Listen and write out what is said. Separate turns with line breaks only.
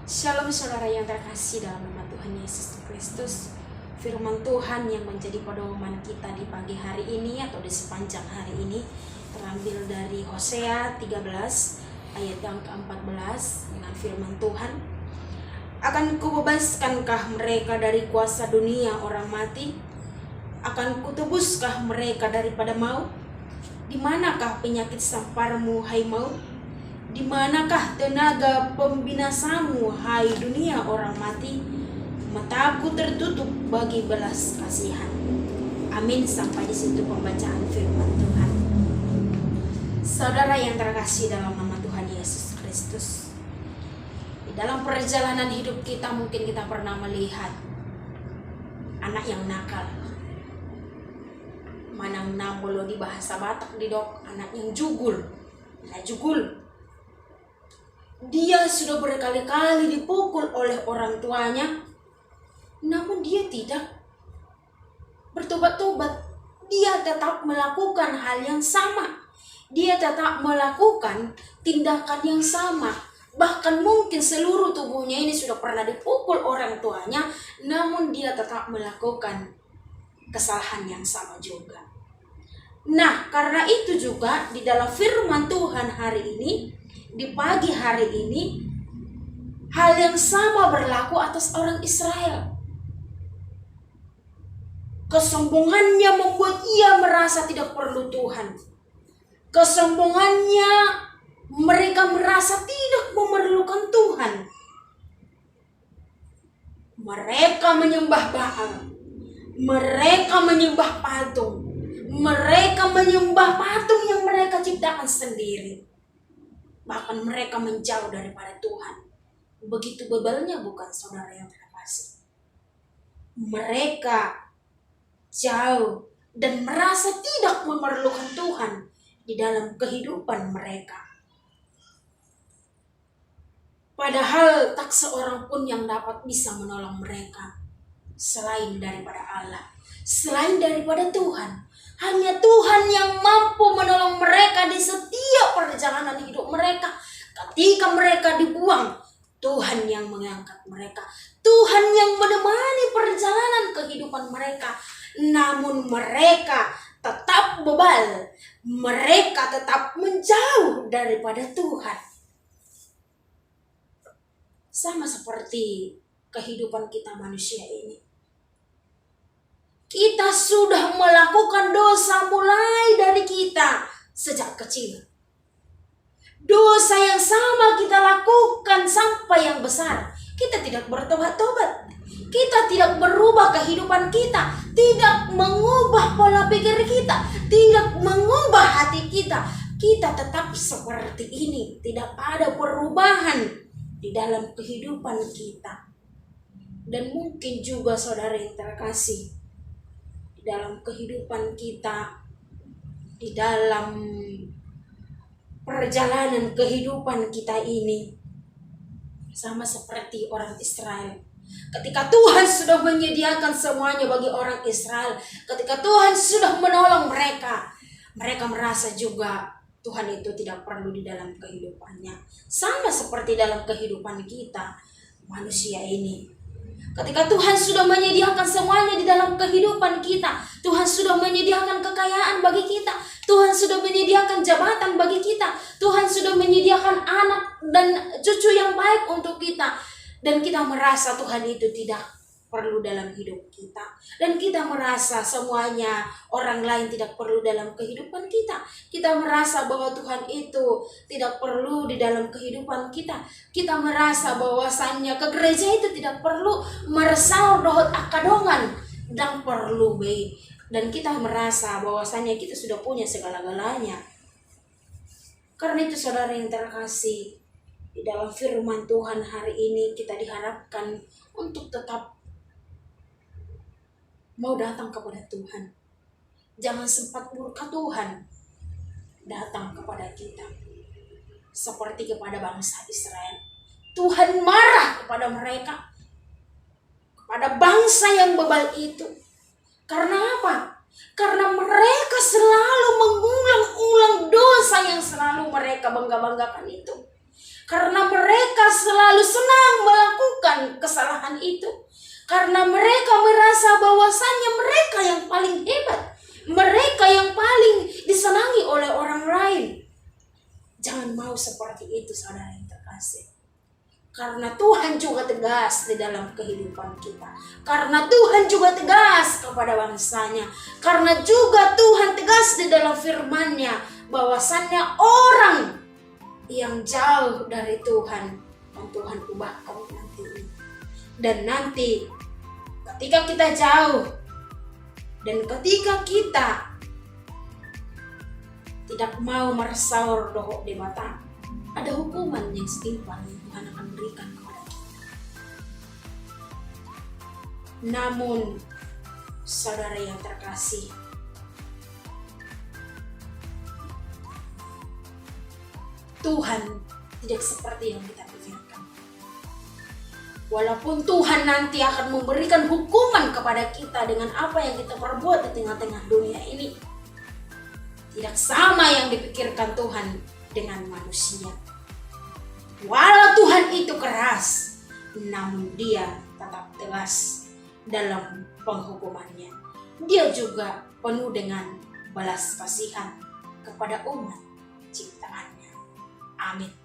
Shalom saudara yang terkasih dalam nama Tuhan Yesus Kristus. Firman Tuhan yang menjadi pedoman kita di pagi hari ini atau di sepanjang hari ini terambil dari Hosea 13 ayat yang ke-14 dengan firman Tuhan. Akan kubebaskankah mereka dari kuasa dunia orang mati? Akan kutebuskah mereka daripada maut? Di manakah penyakit samparmu, hai maut? Di manakah tenaga pembinasamu, hai dunia orang mati? Mataku tertutup bagi belas kasihan. Amin. Sampai di situ pembacaan firman Tuhan. Saudara yang terkasih dalam nama Tuhan Yesus Kristus, di dalam perjalanan hidup kita mungkin kita pernah melihat anak yang nakal. Manang nambolo di bahasa Batak di dok, anak yang jugul. Nah, jugul. Dia sudah berkali-kali dipukul oleh orang tuanya, namun dia tidak bertobat-tobat. Dia tetap melakukan hal yang sama. Dia tetap melakukan tindakan yang sama. Bahkan mungkin seluruh tubuhnya ini sudah pernah dipukul orang tuanya, namun dia tetap melakukan kesalahan yang sama juga. Nah, karena itu juga di dalam firman Tuhan hari ini, di pagi hari ini, hal yang sama berlaku atas orang Israel. Kesombongannya membuat ia merasa tidak perlu Tuhan. Kesombongannya mereka merasa tidak memerlukan Tuhan. Mereka menyembah Baal. Mereka menyembah patung. Mereka menyembah patung yang mereka ciptakan sendiri. Bahkan mereka menjauh daripada Tuhan. Begitu bebalnya bukan saudara yang terkasih? Mereka jauh dan merasa tidak memerlukan Tuhan di dalam kehidupan mereka. Padahal tak seorang pun yang dapat bisa menolong mereka selain daripada Allah, selain daripada Tuhan. Hanya Tuhan yang mampu menolong mereka di setiap perjalanan hidup mereka. Ketika mereka dibuang, Tuhan yang mengangkat mereka. Tuhan yang menemani perjalanan kehidupan mereka. Namun mereka tetap bebal. Mereka tetap menjauh daripada Tuhan. Sama seperti kehidupan kita manusia ini. Kita sudah melakukan dosa mulai dari kita sejak kecil. Dosa yang sama kita lakukan sampai yang besar. Kita tidak bertobat-tobat. Kita tidak berubah kehidupan kita. Tidak mengubah pola pikir kita. Tidak mengubah hati kita. Kita tetap seperti ini. Tidak ada perubahan di dalam kehidupan kita. Dan mungkin juga saudara yang terkasih, dalam kehidupan kita, di dalam perjalanan kehidupan kita ini, sama seperti orang Israel. Ketika Tuhan sudah menyediakan semuanya bagi orang Israel, ketika Tuhan sudah menolong mereka, mereka merasa juga Tuhan itu tidak perlu di dalam kehidupannya. Sama seperti dalam kehidupan kita, manusia ini. Ketika Tuhan sudah menyediakan semuanya di dalam kehidupan kita, Tuhan sudah menyediakan kekayaan bagi kita, Tuhan sudah menyediakan jabatan bagi kita, Tuhan sudah menyediakan anak dan cucu yang baik untuk kita, dan kita merasa Tuhan itu tidak perlu dalam hidup kita, dan kita merasa semuanya orang lain tidak perlu dalam kehidupan kita. Kita merasa bahwa Tuhan itu tidak perlu di dalam kehidupan kita. Kita merasa bahwasannya ke gereja itu tidak perlu meresau dohot akadongan dan perlu be. Dan kita merasa bahwasannya kita sudah punya segala-galanya. Karena itu saudara yang terkasih, di dalam firman Tuhan hari ini kita diharapkan untuk tetap mau datang kepada Tuhan. Jangan sempat murka Tuhan datang kepada kita. Seperti kepada bangsa Israel. Tuhan marah kepada mereka. Kepada bangsa yang bebal itu. Karena apa? Karena mereka selalu mengulang-ulang dosa yang selalu mereka bangga-banggakan itu. Karena mereka selalu senang perusahaan itu. Karena mereka merasa bahwasannya mereka yang paling hebat. Mereka yang paling disenangi oleh orang lain. Jangan mau seperti itu, saudara yang terkasih. Karena Tuhan juga tegas di dalam kehidupan kita. Karena Tuhan juga tegas kepada bangsanya. Karena juga Tuhan tegas di dalam firman-Nya bahwasannya orang yang jauh dari Tuhan dan Tuhan ubahkan nanti. Dan nanti ketika kita jauh dan ketika kita tidak mau mersaur dohok di mata, ada hukuman yang setimpal yang Tuhan akan berikan kepada kita. Namun, saudara yang terkasih, Tuhan tidak seperti yang kita pikirkan. Walaupun Tuhan nanti akan memberikan hukuman kepada kita dengan apa yang kita perbuat di tengah-tengah dunia ini, tidak sama yang dipikirkan Tuhan dengan manusia. Walau Tuhan itu keras, namun Dia tetap tegas dalam penghukumannya. Dia juga penuh dengan balas kasihan kepada umat ciptaannya. Amin.